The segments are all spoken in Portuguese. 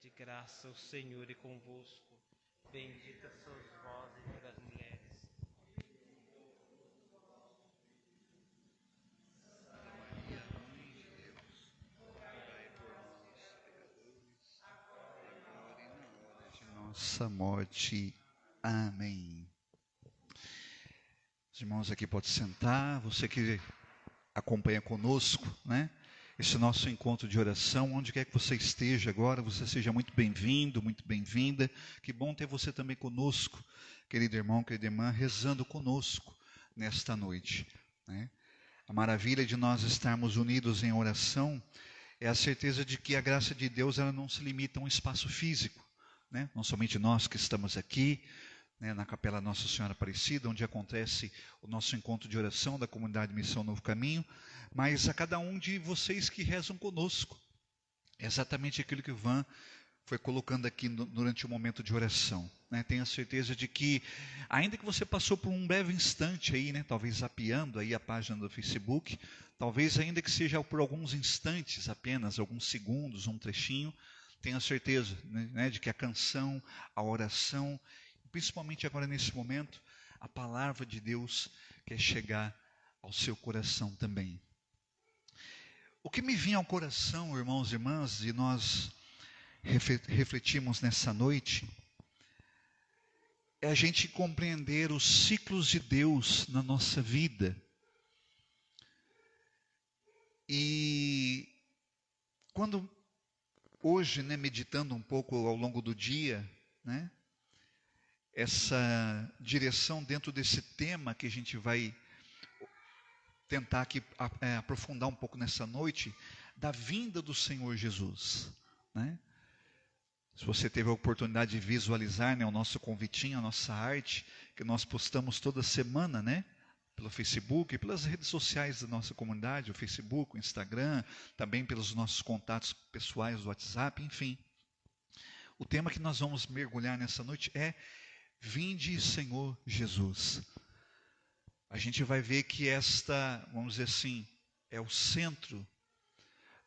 de graça, o Senhor é convosco. Bendita sois vós entre as mulheres. Maria, Mãe de Deus, rogai por nós, pecadores, agora e na hora de nossa morte. Amém. Os irmãos aqui podem sentar, você que acompanha conosco, né? Esse nosso encontro de oração, onde quer que você esteja agora, você seja muito bem-vindo, muito bem-vinda. Que bom ter você também conosco, querido irmão, querida irmã, rezando conosco nesta noite, né? A maravilha de nós estarmos unidos em oração é a certeza de que a graça de Deus ela não se limita a um espaço físico, né? Não somente nós que estamos aqui, né, na Capela Nossa Senhora Aparecida, onde acontece o nosso encontro de oração da comunidade Missão Novo Caminho, mas a cada um de vocês que rezam conosco. É exatamente aquilo que o Ivan foi colocando aqui durante o momento de oração, né? Tenho a certeza de que, ainda que você passou por um breve instante aí, né, talvez zapeando aí a página do Facebook, talvez ainda que seja por alguns instantes apenas, alguns segundos, um trechinho, tenho a certeza, né, de que a canção, a oração, principalmente agora nesse momento, a palavra de Deus quer chegar ao seu coração também. O que me vinha ao coração, irmãos e irmãs, e nós refletimos nessa noite, é a gente compreender os ciclos de Deus na nossa vida. E quando hoje, né, meditando um pouco ao longo do dia, né, essa direção dentro desse tema que a gente vai tentar aqui aprofundar um pouco nessa noite, da vinda do Senhor Jesus, né? Se você teve a oportunidade de visualizar, né, o nosso convitinho, a nossa arte, que nós postamos toda semana, né, pelo Facebook, pelas redes sociais da nossa comunidade, o Facebook, o Instagram, também pelos nossos contatos pessoais do WhatsApp, enfim. O tema que nós vamos mergulhar nessa noite é Vinde, Senhor Jesus. A gente vai ver que esta, vamos dizer assim, é o centro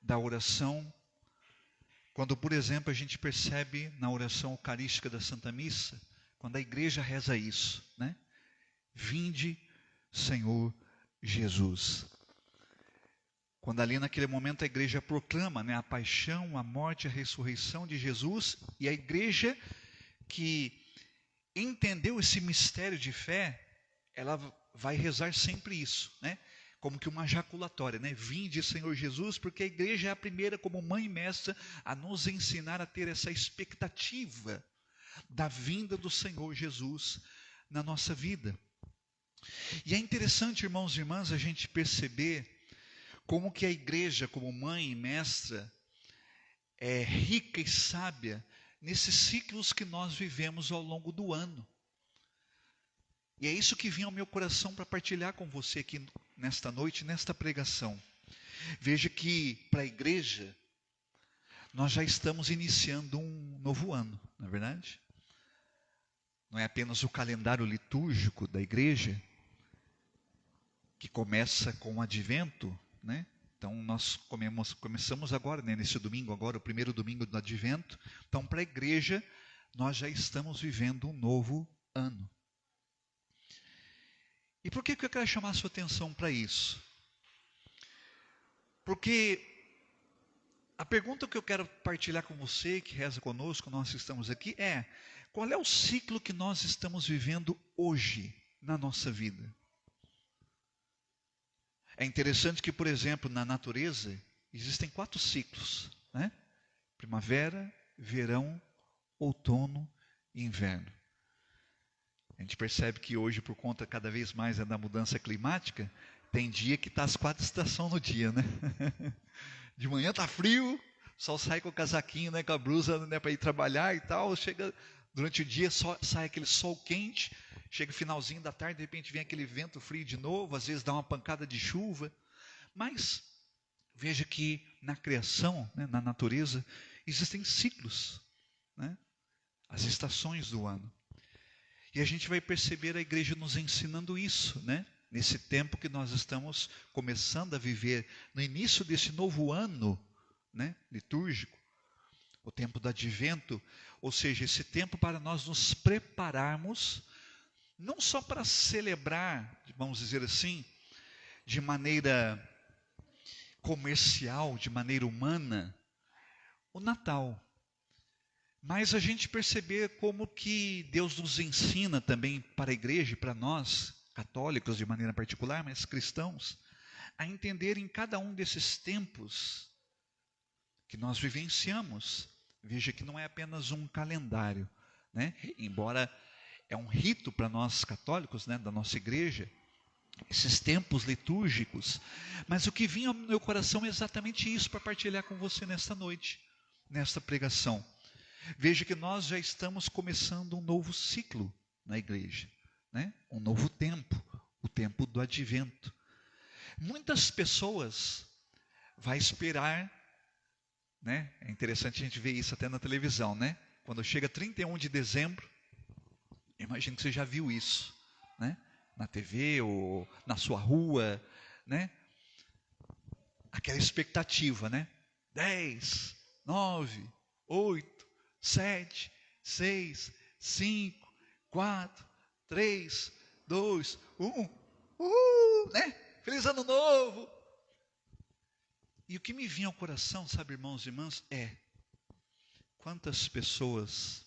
da oração. Quando, por exemplo, a gente percebe na oração eucarística da Santa Missa, quando a igreja reza isso, né? Vinde, Senhor Jesus. Quando ali naquele momento a igreja proclama, né, a paixão, a morte, a ressurreição de Jesus, e a igreja que entendeu esse mistério de fé, ela vai rezar sempre isso, né? Como que uma jaculatória, né? Vinde, Senhor Jesus, porque a igreja é a primeira como mãe e mestra a nos ensinar a ter essa expectativa da vinda do Senhor Jesus na nossa vida. E é interessante, irmãos e irmãs, a gente perceber como que a igreja como mãe e mestra é rica e sábia nesses ciclos que nós vivemos ao longo do ano. E é isso que vinha ao meu coração para partilhar com você aqui nesta noite, nesta pregação. Veja que para a igreja, nós já estamos iniciando um novo ano, não é verdade? Não é apenas o calendário litúrgico da igreja, que começa com o advento, né? Então nós começamos agora, né, nesse domingo, agora o primeiro domingo do advento. Então para a igreja, nós já estamos vivendo um novo ano. E por que eu quero chamar a sua atenção para isso? Porque a pergunta que eu quero partilhar com você, que reza conosco, nós estamos aqui, é: qual é o ciclo que nós estamos vivendo hoje na nossa vida? É interessante que, por exemplo, na natureza, existem 4 ciclos, né? Primavera, verão, outono e inverno. A gente percebe que hoje, por conta cada vez mais da mudança climática, tem dia que está as 4 estações no dia, né? De manhã está frio, o sol sai com o casaquinho, né, com a blusa, né, para ir trabalhar e tal. Chega durante o dia, sai aquele sol quente. Chega o finalzinho da tarde, de repente vem aquele vento frio de novo. Às vezes dá uma pancada de chuva. Mas veja que na criação, né, na natureza, existem ciclos, né? As estações do ano. E a gente vai perceber a igreja nos ensinando isso, né? Nesse tempo que nós estamos começando a viver, no início desse novo ano, né, litúrgico, O tempo do advento, ou seja, esse tempo para nós nos prepararmos, não só para celebrar, vamos dizer assim, de maneira comercial, de maneira humana, o Natal. Mas a gente perceber como que Deus nos ensina também para a igreja, para nós, católicos de maneira particular, mas cristãos, a entender em cada um desses tempos que nós vivenciamos. Veja que não é apenas um calendário, né? Embora é um rito para nós católicos, né, da nossa igreja, esses tempos litúrgicos, mas o que vinha ao meu coração é exatamente isso para partilhar com você nesta noite, nesta pregação. Veja que nós já estamos começando um novo ciclo na igreja, né? Um novo tempo, o tempo do advento. Muitas pessoas vão esperar, né? É interessante a gente ver isso até na televisão, né? Quando chega 31 de dezembro, imagino que você já viu isso, né? Na TV ou na sua rua, né? Aquela expectativa, né? 10, 9, 8, 7, 6, 5, 4, 3, 2, 1. Né? Feliz Ano Novo! E o que me vinha ao coração, sabe, irmãos e irmãs, é quantas pessoas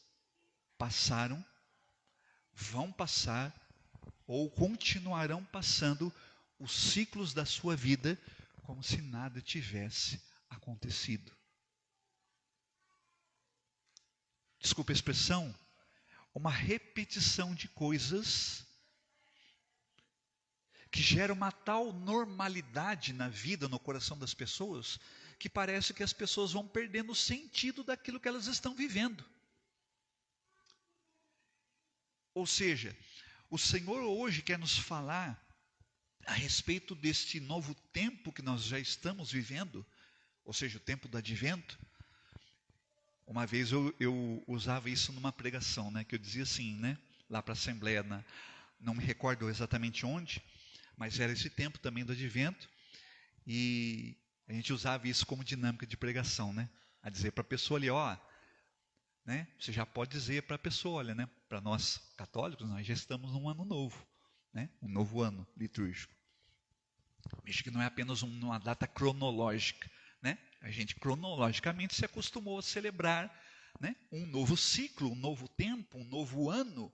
passaram, vão passar ou continuarão passando os ciclos da sua vida como se nada tivesse acontecido. Desculpa a expressão, uma repetição de coisas que gera uma tal normalidade na vida, no coração das pessoas, que parece que as pessoas vão perdendo o sentido daquilo que elas estão vivendo. Ou seja, o Senhor hoje quer nos falar a respeito deste novo tempo que nós já estamos vivendo, ou seja, o tempo do advento. Uma vez eu usava isso numa pregação, né, que eu dizia assim, né, lá para a Assembleia, não me recordo exatamente onde, mas era esse tempo também do advento, e a gente usava isso como dinâmica de pregação, né, a dizer para a pessoa ali, ó, né, você já pode dizer para a pessoa, olha, né, para nós católicos, nós já estamos num ano novo, né, um novo ano litúrgico. Veja que não é apenas uma data cronológica, né? A gente cronologicamente se acostumou a celebrar, né, um novo ciclo, um novo tempo, um novo ano,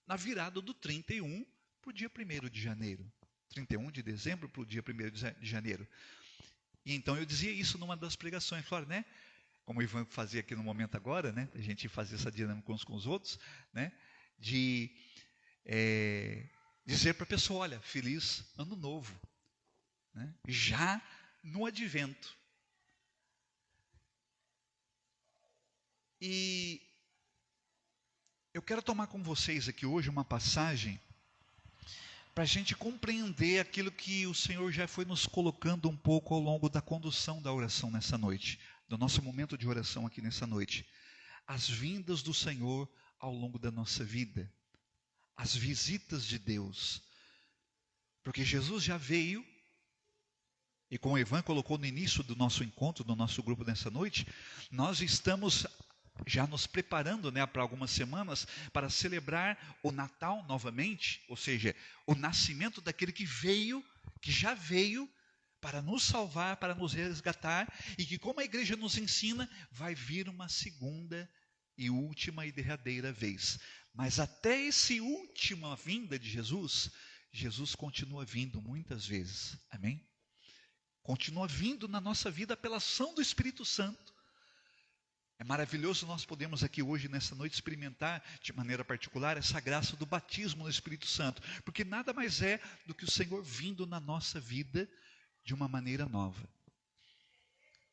na virada do 31 para o dia 1º de janeiro. 31 de dezembro para o dia 1º de janeiro. E então eu dizia isso numa das pregações, claro, né? Como o Ivan fazia aqui no momento agora, né? A gente fazia essa dinâmica uns com os outros, né? De dizer para a pessoa, olha, feliz ano novo, né? Já no advento. E eu quero tomar com vocês aqui hoje uma passagem para a gente compreender aquilo que o Senhor já foi nos colocando um pouco ao longo da condução da oração nessa noite, do nosso momento de oração aqui nessa noite. As vindas do Senhor ao longo da nossa vida, as visitas de Deus. Porque Jesus já veio, e como o Ivan colocou no início do nosso encontro, do nosso grupo nessa noite, nós estamos já nos preparando, né, para algumas semanas para celebrar o Natal novamente, ou seja, o nascimento daquele que veio, que já veio para nos salvar, para nos resgatar, e que, como a igreja nos ensina, vai vir uma segunda e última e derradeira vez. Mas até essa última vinda de Jesus, Jesus continua vindo muitas vezes, amém? Continua vindo na nossa vida pela ação do Espírito Santo. É maravilhoso nós podemos aqui hoje, nessa noite, experimentar de maneira particular essa graça do batismo no Espírito Santo, porque nada mais é do que o Senhor vindo na nossa vida de uma maneira nova.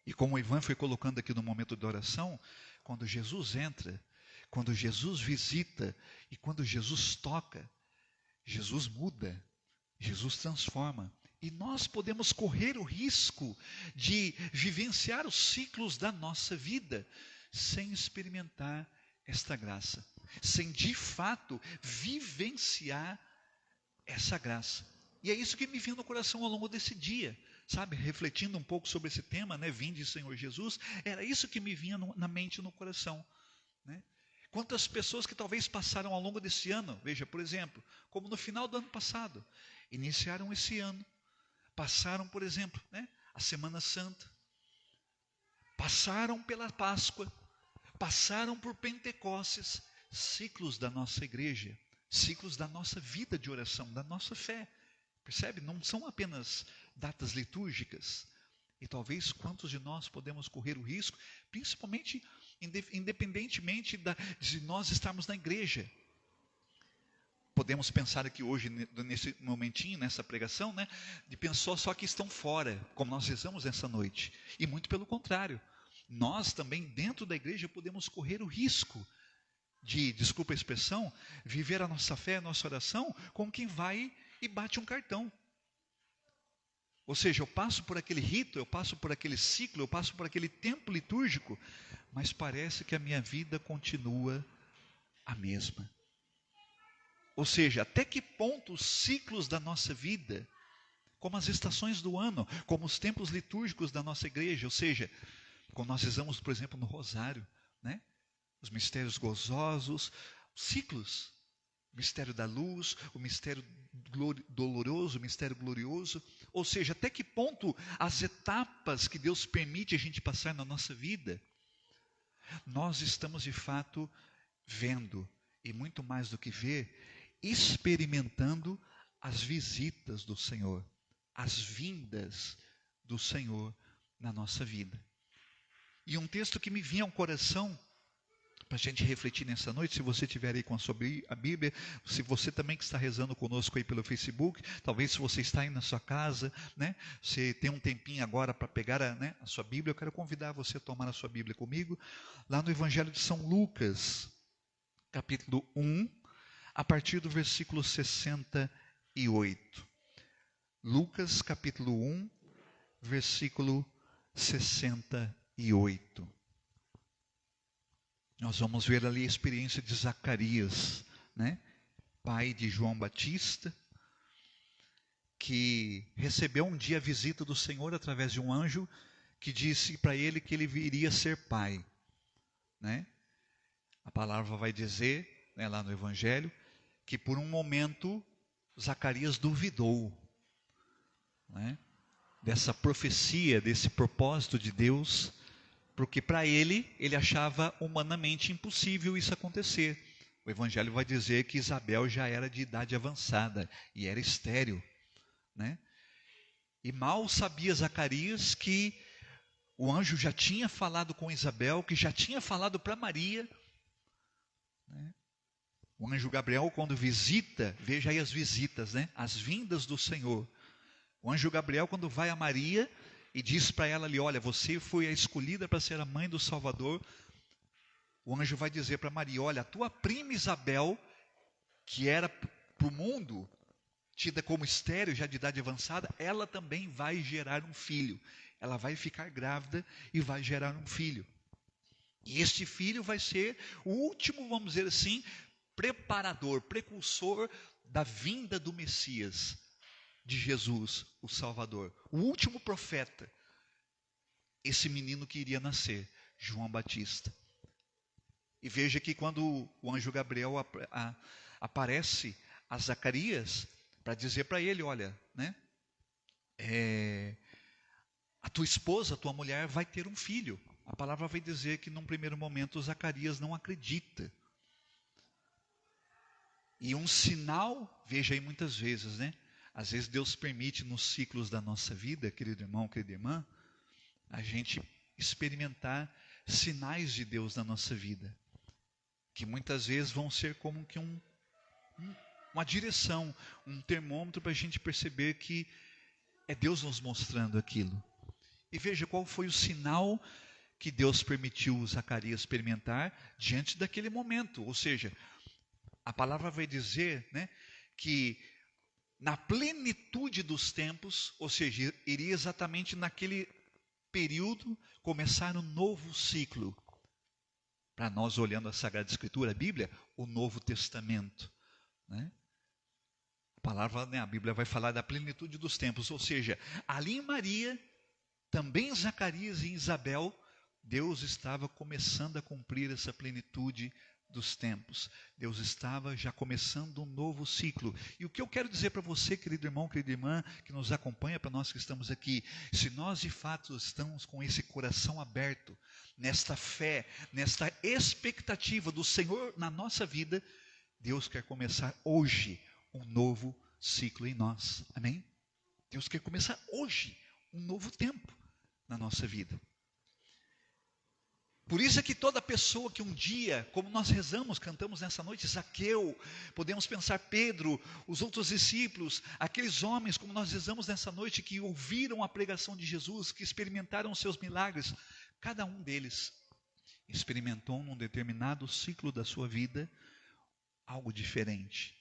E como o Ivan foi colocando aqui no momento da oração, quando Jesus entra, quando Jesus visita e quando Jesus toca, Jesus muda, Jesus transforma. E nós podemos correr o risco de vivenciar os ciclos da nossa vida sem experimentar esta graça, sem de fato vivenciar essa graça. E é isso que me vinha no coração ao longo desse dia, sabe, refletindo um pouco sobre esse tema, né, vinde Senhor Jesus, era isso que me vinha na mente e no coração, né? Quantas pessoas que talvez passaram ao longo desse ano, veja, por exemplo, como no final do ano passado, iniciaram esse ano, passaram, por exemplo, né, a Semana Santa, passaram pela Páscoa, passaram por Pentecostes, ciclos da nossa igreja, ciclos da nossa vida de oração, da nossa fé. Percebe? Não são apenas datas litúrgicas. E talvez quantos de nós podemos correr o risco, principalmente independentemente de nós estarmos na igreja. Podemos pensar aqui hoje, nesse momentinho, nessa pregação, né, de pessoas só que estão fora, como nós rezamos essa noite. E muito pelo contrário. Nós também, dentro da igreja, podemos correr o risco de, desculpa a expressão, viver a nossa fé, a nossa oração, como quem vai e bate um cartão. Ou seja, eu passo por aquele rito, eu passo por aquele ciclo, eu passo por aquele tempo litúrgico, mas parece que a minha vida continua a mesma. Ou seja, até que ponto os ciclos da nossa vida, como as estações do ano, como os tempos litúrgicos da nossa igreja, ou seja, quando nós rezamos, por exemplo, no rosário, né? Os mistérios gozosos, ciclos, o mistério da luz, o mistério doloroso, o mistério glorioso, ou seja, até que ponto as etapas que Deus permite a gente passar na nossa vida, nós estamos de fato vendo, e muito mais do que ver, experimentando as visitas do Senhor, as vindas do Senhor na nossa vida. E um texto que me vinha ao coração, para a gente refletir nessa noite, se você estiver aí com a Bíblia, se você também que está rezando conosco aí pelo Facebook, talvez se você está aí na sua casa, né, você tem um tempinho agora para pegar a sua Bíblia, eu quero convidar você a tomar a sua Bíblia comigo, lá no Evangelho de São Lucas, capítulo 1, a partir do versículo 68. Lucas, capítulo 1, versículo 68. Nós vamos ver ali a experiência de Zacarias, né? Pai de João Batista, que recebeu um dia a visita do Senhor através de um anjo que disse para ele que ele viria ser pai, né? A palavra vai dizer, né, lá no Evangelho, que por um momento Zacarias duvidou, né, dessa profecia, desse propósito de Deus, porque para ele achava humanamente impossível isso acontecer. O Evangelho vai dizer que Isabel já era de idade avançada e era estéril, né? E mal sabia Zacarias que o anjo já tinha falado com Isabel, que já tinha falado para Maria, né? O anjo Gabriel, quando visita, veja aí as visitas, né? As vindas do Senhor. O anjo Gabriel, quando vai a Maria e diz para ela ali, olha, você foi a escolhida para ser a mãe do Salvador. O anjo vai dizer para Maria, olha, a tua prima Isabel, que era para o mundo tida como estéril, já de idade avançada, ela também vai gerar um filho. Ela vai ficar grávida e vai gerar um filho. E este filho vai ser o último, vamos dizer assim, preparador, precursor da vinda do Messias, de Jesus, o Salvador. O último profeta, esse menino que iria nascer, João Batista. E veja que quando o anjo Gabriel aparece a Zacarias, para dizer para ele, olha, né, a tua esposa, a tua mulher vai ter um filho. A palavra vai dizer que num primeiro momento Zacarias não acredita. E um sinal, veja aí muitas vezes, né? Às vezes Deus permite nos ciclos da nossa vida, querido irmão, querida irmã, a gente experimentar sinais de Deus na nossa vida, que muitas vezes vão ser como que uma direção, um termômetro para a gente perceber que é Deus nos mostrando aquilo. E veja qual foi o sinal que Deus permitiu Zacarias experimentar diante daquele momento. Ou seja, a palavra vai dizer, né, que na plenitude dos tempos, ou seja, iria exatamente naquele período começar um novo ciclo. Para nós, olhando a Sagrada Escritura, a Bíblia, o Novo Testamento, né? A palavra, né, a Bíblia vai falar da plenitude dos tempos, ou seja, ali em Maria, também em Zacarias e em Isabel, Deus estava começando a cumprir essa plenitude dos tempos. Deus estava já começando um novo ciclo. E o que eu quero dizer para você, querido irmão, querida irmã, que nos acompanha, para nós que estamos aqui, se nós de fato estamos com esse coração aberto, nesta fé, nesta expectativa do Senhor na nossa vida, Deus quer começar hoje um novo ciclo em nós. Amém? Deus quer começar hoje um novo tempo na nossa vida. Por isso é que toda pessoa que um dia, como nós rezamos, cantamos nessa noite, Zaqueu, podemos pensar Pedro, os outros discípulos, aqueles homens, como nós rezamos nessa noite, que ouviram a pregação de Jesus, que experimentaram os seus milagres, cada um deles experimentou num determinado ciclo da sua vida algo diferente.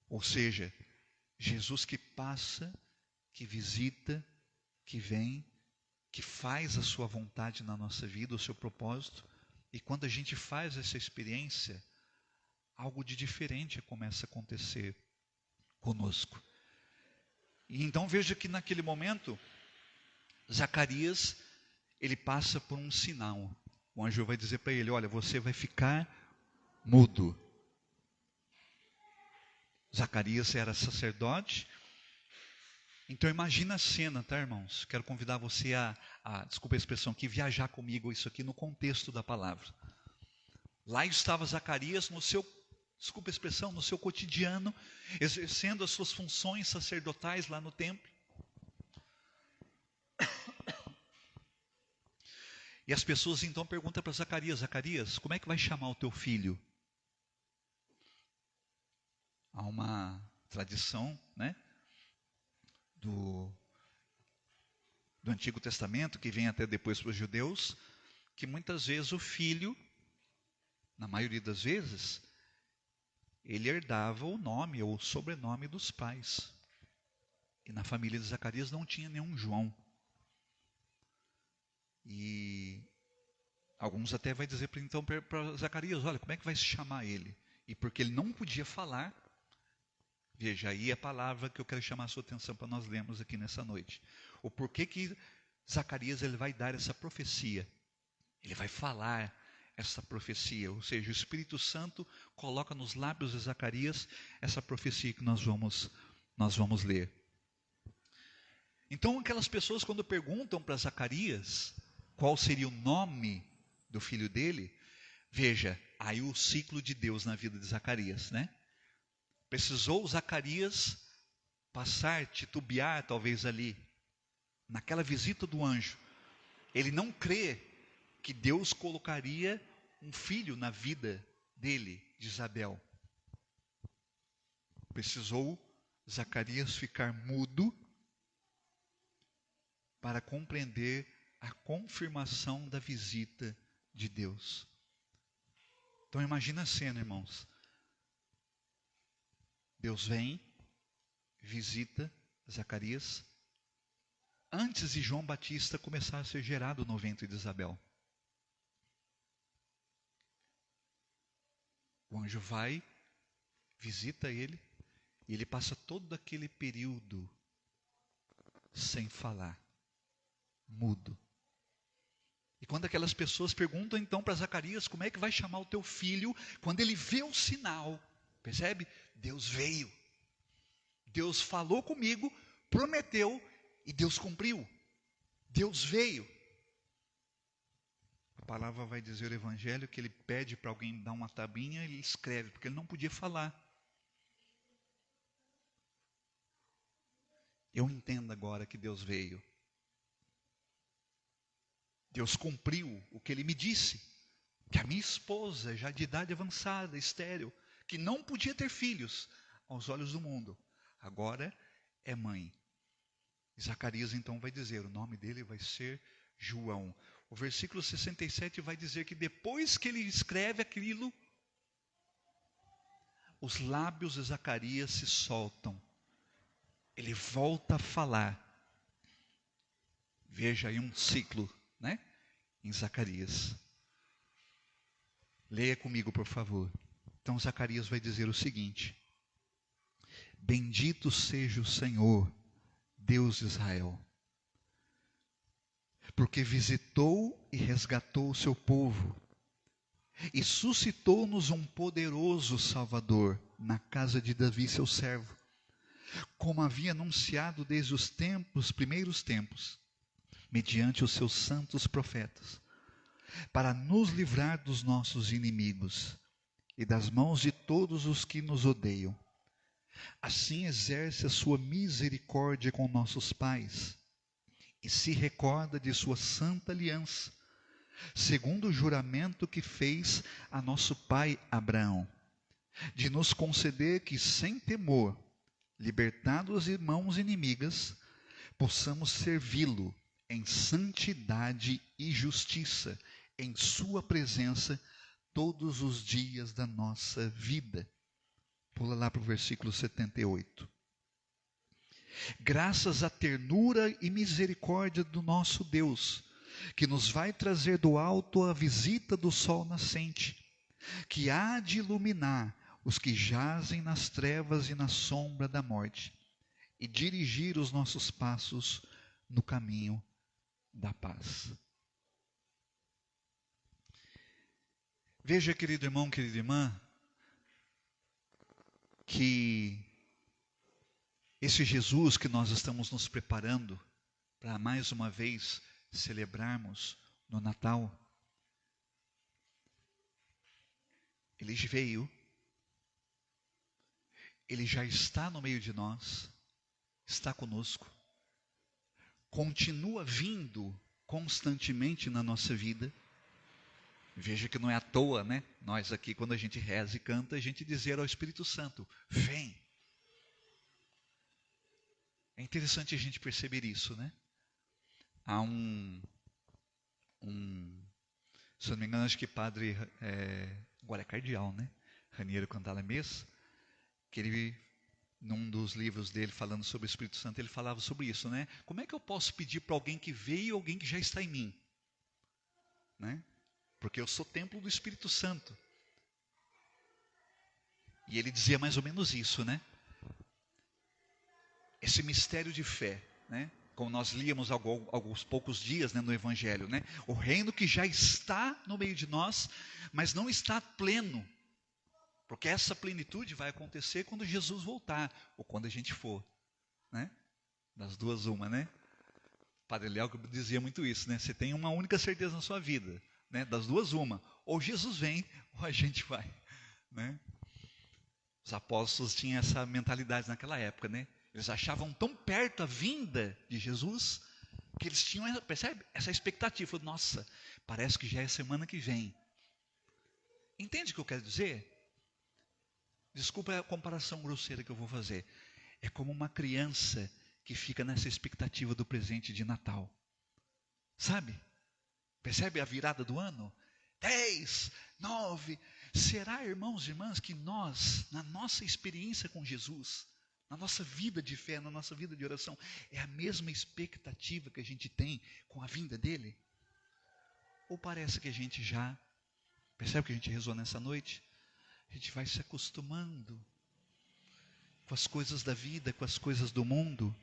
Ou seja, Jesus que passa, que visita, que vem, que faz a sua vontade na nossa vida, o seu propósito, e quando a gente faz essa experiência, algo de diferente começa a acontecer conosco. E então veja que naquele momento, Zacarias, ele passa por um sinal. O anjo vai dizer para ele, olha, você vai ficar mudo. Zacarias era sacerdote. Então imagina a cena, tá, irmãos? Quero convidar você desculpa a expressão aqui, viajar comigo isso aqui no contexto da palavra. Lá estava Zacarias no seu, desculpa a expressão, no seu cotidiano, exercendo as suas funções sacerdotais lá no templo. E as pessoas então perguntam para Zacarias, Zacarias, como é que vai chamar o teu filho? Há uma tradição, né? Do Antigo Testamento, que vem até depois para os judeus, que muitas vezes o filho, na maioria das vezes, ele herdava o nome ou o sobrenome dos pais. E na família de Zacarias não tinha nenhum João. E alguns até vai dizer então para Zacarias, olha, como é que vai se chamar ele? E porque ele não podia falar, veja aí a palavra que eu quero chamar a sua atenção para nós lermos aqui nessa noite. O porquê que Zacarias ele vai dar essa profecia. Ele vai falar essa profecia. Ou seja, o Espírito Santo coloca nos lábios de Zacarias essa profecia que nós vamos ler. Então aquelas pessoas quando perguntam para Zacarias qual seria o nome do filho dele, veja, aí o ciclo de Deus na vida de Zacarias, né? Precisou Zacarias passar, titubear talvez ali, naquela visita do anjo. Ele não crê que Deus colocaria um filho na vida dele, de Isabel. Precisou Zacarias ficar mudo para compreender a confirmação da visita de Deus. Então imagina a cena, irmãos. Deus vem, visita Zacarias, antes de João Batista começar a ser gerado no ventre de Isabel. O anjo vai, visita ele, e ele passa todo aquele período sem falar, mudo. E quando aquelas pessoas perguntam então para Zacarias, como é que vai chamar o teu filho? Quando ele vê o sinal, percebe? Deus veio. Deus falou comigo, prometeu e Deus cumpriu. Deus veio. A palavra vai dizer o evangelho que ele pede para alguém dar uma tabinha e ele escreve, porque ele não podia falar. Eu entendo agora que Deus veio. Deus cumpriu o que ele me disse, que a minha esposa, já de idade avançada, estéril, que não podia ter filhos aos olhos do mundo, agora é mãe. E Zacarias então vai dizer, o nome dele vai ser João. O versículo 67 vai dizer que depois que ele escreve aquilo, os lábios de Zacarias se soltam. Ele volta a falar. Veja aí um ciclo, né? Em Zacarias. Leia comigo, por favor. Então Zacarias vai dizer o seguinte: Bendito seja o Senhor, Deus de Israel, porque visitou e resgatou o seu povo, e suscitou-nos um poderoso Salvador na casa de Davi, seu servo, como havia anunciado desde os primeiros tempos, mediante os seus santos profetas, para nos livrar dos nossos inimigos e das mãos de todos os que nos odeiam. Assim exerce a sua misericórdia com nossos pais e se recorda de sua santa aliança, segundo o juramento que fez a nosso pai Abraão, de nos conceder que, sem temor, libertados de mãos inimigas, possamos servi-lo em santidade e justiça, em sua presença, todos os dias da nossa vida. Pula lá para o versículo 78. Graças à ternura e misericórdia do nosso Deus, que nos vai trazer do alto a visita do sol nascente, que há de iluminar os que jazem nas trevas e na sombra da morte, e dirigir os nossos passos no caminho da paz. Veja, querido irmão, querida irmã, que esse Jesus que nós estamos nos preparando para mais uma vez celebrarmos no Natal, ele veio, ele já está no meio de nós, está conosco, continua vindo constantemente na nossa vida. Veja que não é à toa, né? Nós aqui, quando a gente reza e canta, a gente dizer ao Espírito Santo, vem. É interessante a gente perceber isso, né? Há se eu não me engano, acho que padre, agora é cardeal, né? Raniero Cantalamessa, que ele, num dos livros dele, falando sobre o Espírito Santo, ele falava sobre isso, né? Como é que eu posso pedir para alguém que veio e alguém que já está em mim? Né? Porque eu sou templo do Espírito Santo. E ele dizia mais ou menos isso, né? Esse mistério de fé, né? Como nós líamos alguns poucos dias, né, no Evangelho, né? O reino que já está no meio de nós, mas não está pleno. Porque essa plenitude vai acontecer quando Jesus voltar, ou quando a gente for, né? Das duas uma, né? Padre Léo dizia muito isso, né? Você tem uma única certeza na sua vida, né? Das duas uma, ou Jesus vem, ou a gente vai, né? Os apóstolos tinham essa mentalidade naquela época, né? Eles achavam tão perto a vinda de Jesus, que eles tinham, percebe? Essa expectativa. Nossa, parece que já é semana que vem. Entende o que eu quero dizer? Desculpa a comparação grosseira que eu vou fazer. É como uma criança que fica nessa expectativa do presente de Natal. Sabe? Percebe a virada do ano? 10, 9. Será, irmãos e irmãs, que nós, na nossa experiência com Jesus, na nossa vida de fé, na nossa vida de oração, é a mesma expectativa que a gente tem com a vinda dele? Ou parece que a gente já, percebe o que a gente rezou nessa noite? A gente vai se acostumando com as coisas da vida, com as coisas do mundo,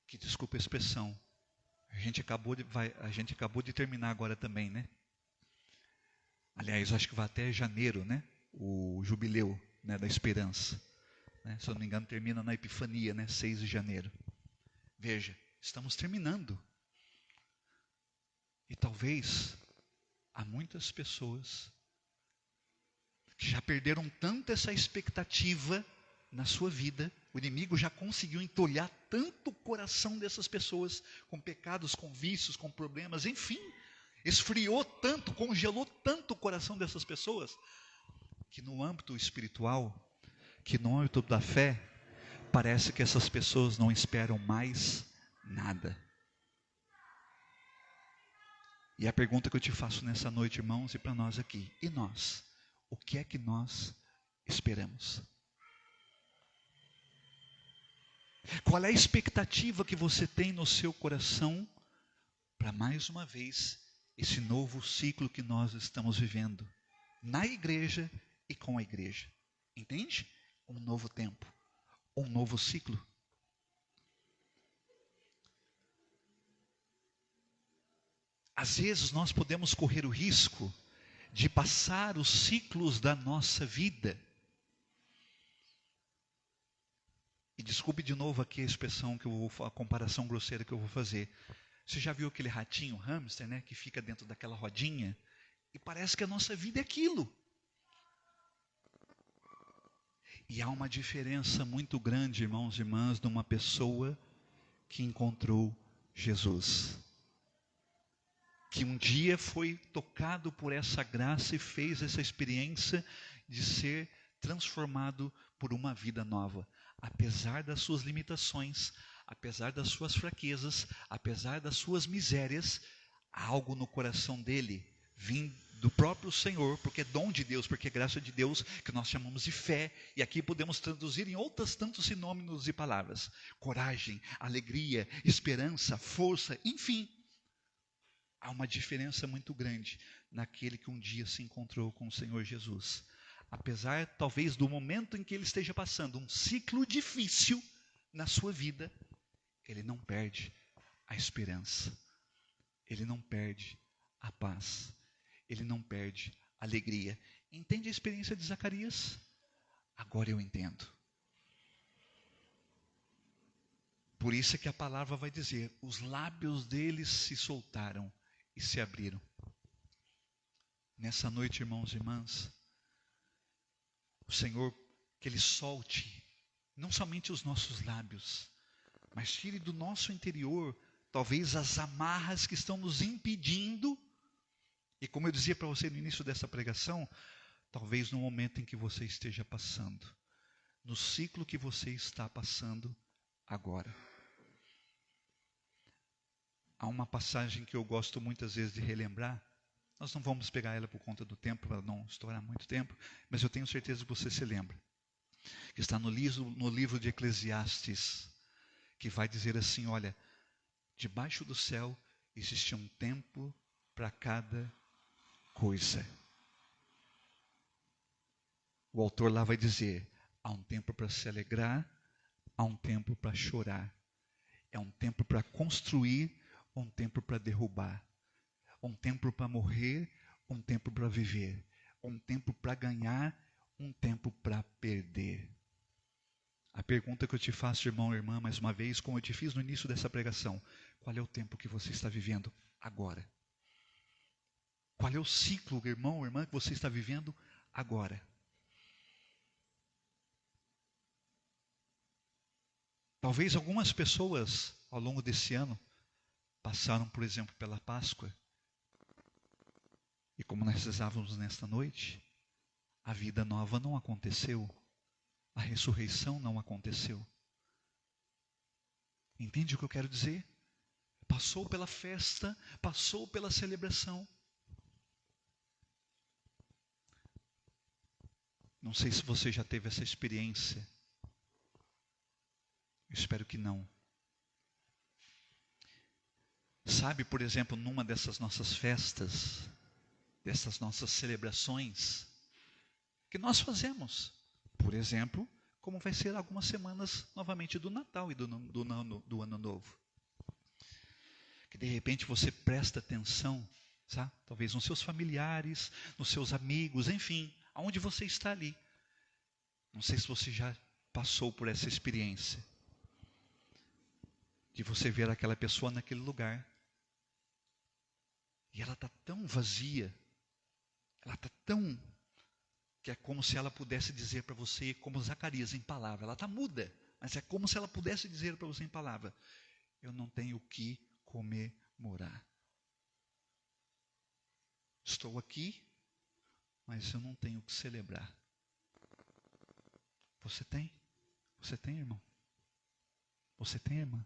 que, desculpa a expressão, a gente acabou de terminar agora também, né? Aliás, acho que vai até janeiro, né? O jubileu, né, da esperança. Né? Se eu não me engano, termina na Epifania, né? 6 de janeiro. Veja, estamos terminando. E talvez há muitas pessoas que já perderam tanto essa expectativa na sua vida. O inimigo já conseguiu entulhar tanto o coração dessas pessoas, com pecados, com vícios, com problemas, enfim. Esfriou tanto, congelou tanto o coração dessas pessoas, que no âmbito espiritual, que no âmbito da fé, parece que essas pessoas não esperam mais nada. E a pergunta que eu te faço nessa noite, irmãos, e para nós aqui, e nós? O que é que nós esperamos? Qual é a expectativa que você tem no seu coração para mais uma vez esse novo ciclo que nós estamos vivendo na igreja e com a igreja? Entende? um novo tempo, um novo ciclo. Às vezes nós podemos correr o risco de passar os ciclos da nossa vida. E desculpe de novo aqui a expressão a comparação grosseira que eu vou fazer. Você já viu aquele ratinho, hamster, né, que fica dentro daquela rodinha? E parece que a nossa vida é aquilo. E há uma diferença muito grande, irmãos e irmãs, de uma pessoa que encontrou Jesus. Que um dia foi tocado por essa graça e fez essa experiência de ser transformado por uma vida nova. Apesar das suas limitações, apesar das suas fraquezas, apesar das suas misérias, há algo no coração dele, vindo do próprio Senhor, porque é dom de Deus, porque é graça de Deus, que nós chamamos de fé, e aqui podemos traduzir em outros tantos sinônimos e palavras: coragem, alegria, esperança, força, enfim. Há uma diferença muito grande naquele que um dia se encontrou com o Senhor Jesus. Apesar, talvez, do momento em que ele esteja passando um ciclo difícil na sua vida, ele não perde a esperança. Ele não perde a paz. Ele não perde a alegria. Entende a experiência de Zacarias? Agora eu entendo. Por isso é que a palavra vai dizer: os lábios deles se soltaram e se abriram. Nessa noite, irmãos e irmãs, o Senhor, que Ele solte, não somente os nossos lábios, mas tire do nosso interior, talvez as amarras que estão nos impedindo, e como eu dizia para você no início dessa pregação, talvez no momento em que você esteja passando, no ciclo que você está passando agora. Há uma passagem que eu gosto muitas vezes de relembrar. Nós não vamos pegar ela por conta do tempo, para não estourar muito tempo, mas eu tenho certeza que você se lembra. Que está no livro de Eclesiastes, que vai dizer assim: olha, debaixo do céu existe um tempo para cada coisa. O autor lá vai dizer: há um tempo para se alegrar, há um tempo para chorar. É um tempo para construir, um tempo para derrubar. Um tempo para morrer, um tempo para viver. Um tempo para ganhar, um tempo para perder. A pergunta que eu te faço, irmão e irmã, mais uma vez, como eu te fiz no início dessa pregação: qual é o tempo que você está vivendo agora? Qual é o ciclo, irmão ou irmã, que você está vivendo agora? Talvez algumas pessoas, ao longo desse ano, passaram, por exemplo, pela Páscoa. E como nós rezávamos nesta noite, a vida nova não aconteceu. A ressurreição não aconteceu. Entende o que eu quero dizer? Passou pela festa, passou pela celebração. Não sei se você já teve essa experiência. Eu espero que não. Sabe, por exemplo, numa dessas nossas festas, dessas nossas celebrações, que nós fazemos, por exemplo, como vai ser algumas semanas novamente do Natal e do Ano Novo. Que de repente você presta atenção, sabe? Talvez nos seus familiares, nos seus amigos, enfim, aonde você está ali. Não sei se você já passou por essa experiência, de você ver aquela pessoa naquele lugar, e ela está tão vazia, ela está tão, que é como se ela pudesse dizer para você, como Zacarias em palavra, ela está muda, mas é como se ela pudesse dizer para você em palavra: eu não tenho o que comemorar. Estou aqui, mas eu não tenho o que celebrar. Você tem? Você tem, irmão? Você tem, irmã?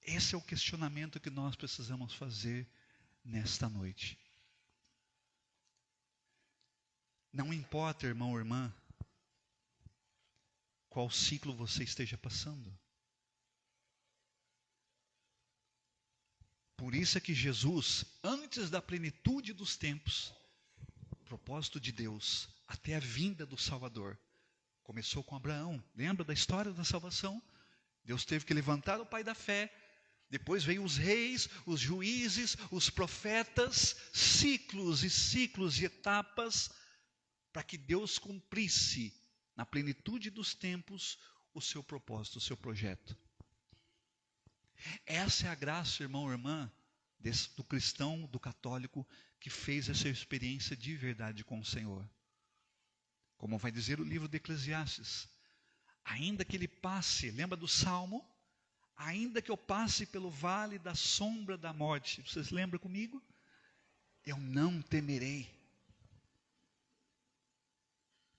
Esse é o questionamento que nós precisamos fazer nesta noite. Não importa, irmão ou irmã, qual ciclo você esteja passando. Por isso é que Jesus, antes da plenitude dos tempos, propósito de Deus, até a vinda do Salvador. Começou com Abraão. Lembra da história da salvação? Deus teve que levantar o pai da fé. Depois veio os reis, os juízes, os profetas, ciclos e ciclos e etapas, para que Deus cumprisse, na plenitude dos tempos, o seu propósito, o seu projeto. Essa é a graça, irmão ou irmã, do cristão, do católico, que fez essa experiência de verdade com o Senhor. Como vai dizer o livro de Eclesiastes, ainda que ele passe, lembra do Salmo? Ainda que eu passe pelo vale da sombra da morte, vocês lembram comigo? Eu não temerei,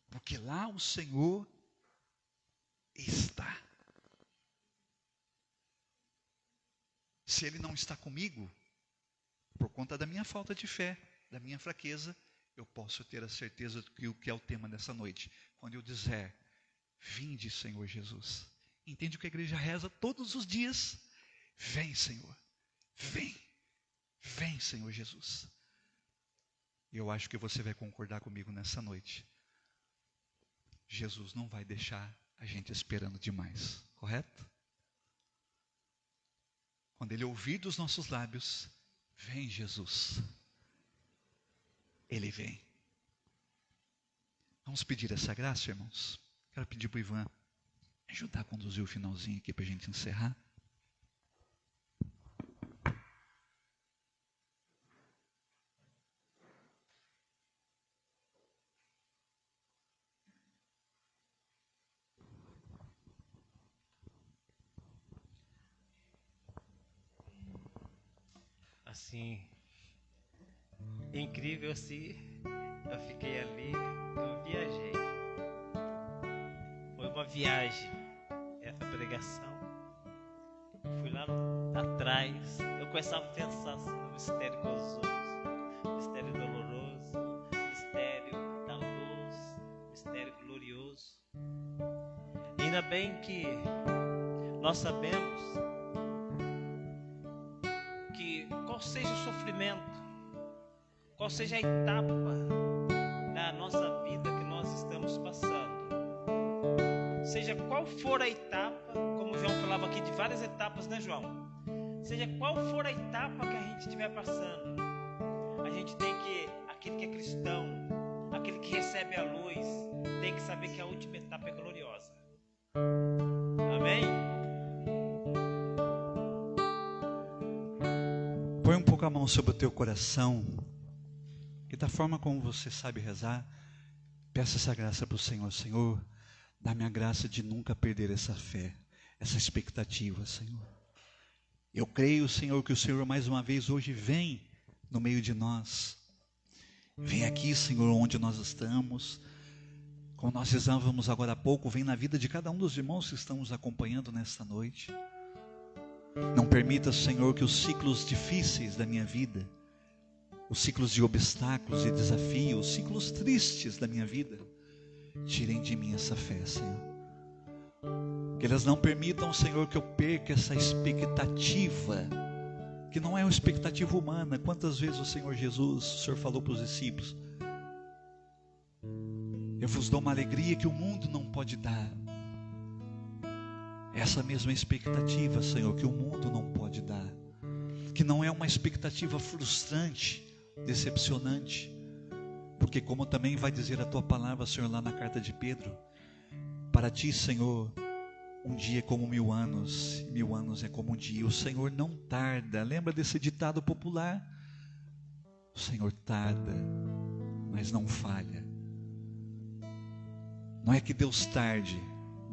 porque lá o Senhor está. Se Ele não está comigo, por conta da minha falta de fé, da minha fraqueza, eu posso ter a certeza que o que é o tema dessa noite, quando eu disser, vinde Senhor Jesus. Entende o que a igreja reza todos os dias? Vem Senhor, vem, vem Senhor Jesus. E eu acho que você vai concordar comigo nessa noite. Jesus não vai deixar a gente esperando demais, correto? Quando Ele ouvir dos nossos lábios, vem Jesus, Ele vem. Vamos pedir essa graça, irmãos? Quero pedir para o Ivan ajudar a conduzir o finalzinho aqui para a gente encerrar. Assim, incrível assim, eu fiquei ali, eu viajei. Foi uma viagem, essa pregação. Fui lá atrás, eu começava a pensar assim, no mistério gozoso, mistério doloroso, mistério da luz, mistério glorioso. Ainda bem que nós sabemos que qual seja o sofrimento, qual seja a etapa da nossa vida que nós estamos passando, seja qual for a etapa, como o João falava aqui de várias etapas, né, João? Seja qual for a etapa que a gente estiver passando, a gente tem que, aquele que é cristão, aquele que recebe a luz, tem que saber que a última etapa é gloriosa. Amém? Põe um pouco a mão sobre o teu coração e da forma como você sabe rezar, peça essa graça para o Senhor. Senhor, dá-me a graça de nunca perder essa fé, essa expectativa, Senhor. Eu creio, Senhor, que o Senhor mais uma vez hoje vem no meio de nós. Vem aqui, Senhor, onde nós estamos. Como nós rezávamos agora há pouco, vem na vida de cada um dos irmãos que estão nos acompanhando nesta noite. Não permita, Senhor, que os ciclos difíceis da minha vida, os ciclos de obstáculos e desafios, os ciclos tristes da minha vida, tirem de mim essa fé, Senhor. Que elas não permitam, Senhor, que eu perca essa expectativa, que não é uma expectativa humana. Quantas vezes o Senhor Jesus, o Senhor falou para os discípulos, eu vos dou uma alegria que o mundo não pode dar. Essa mesma expectativa, Senhor, que o mundo não pode dar, que não é uma expectativa frustrante, decepcionante, porque como também vai dizer a tua palavra, Senhor, lá na carta de Pedro, para ti, Senhor, um dia é como 1000 anos, 1000 anos é como um dia. O Senhor não tarda. Lembra desse ditado popular? O Senhor tarda, mas não falha. Não é que Deus tarde,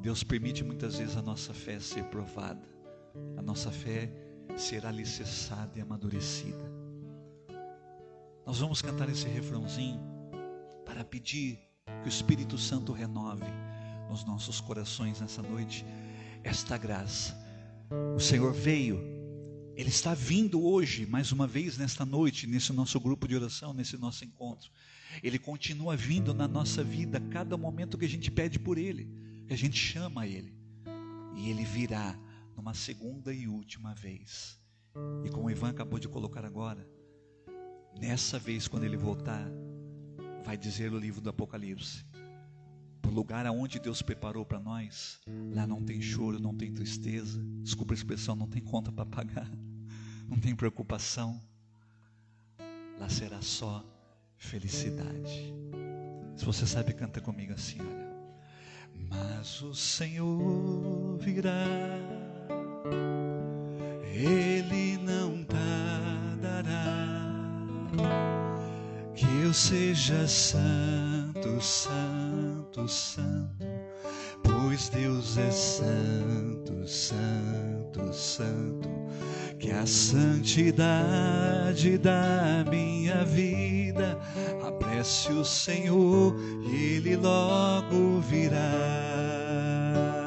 Deus permite muitas vezes a nossa fé ser provada, a nossa fé ser alicerçada e amadurecida. Nós vamos cantar esse refrãozinho para pedir que o Espírito Santo renove nos nossos corações nessa noite esta graça. O Senhor veio, Ele está vindo hoje, mais uma vez nesta noite, nesse nosso grupo de oração, nesse nosso encontro. Ele continua vindo na nossa vida a cada momento que a gente pede por Ele, que a gente chama Ele, e Ele virá numa segunda e última vez. E como o Ivan acabou de colocar agora, nessa vez quando Ele voltar, vai dizer o livro do Apocalipse. O lugar aonde Deus preparou para nós, lá não tem choro, não tem tristeza, desculpa a expressão, não tem conta para pagar, não tem preocupação. Lá será só felicidade. Se você sabe, canta comigo assim, olha. Mas o Senhor virá, Ele não tardará, que eu seja santo, santo, santo, pois Deus é santo, santo, santo, que a santidade da minha vida apresse o Senhor, e Ele logo virá.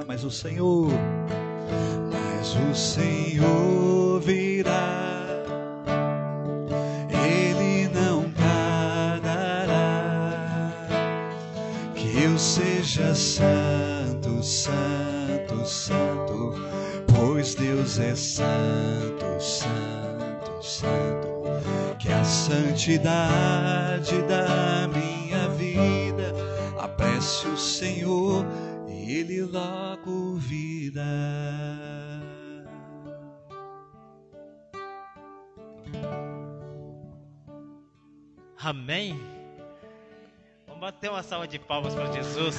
Mas o Senhor virá, Ele não tardará, que eu seja santo, santo, santo, pois Deus é santo, santo, santo, que a santidade da minha vida apresse o Senhor, e Ele logo virá. Amém? Vamos bater uma salva de palmas para Jesus.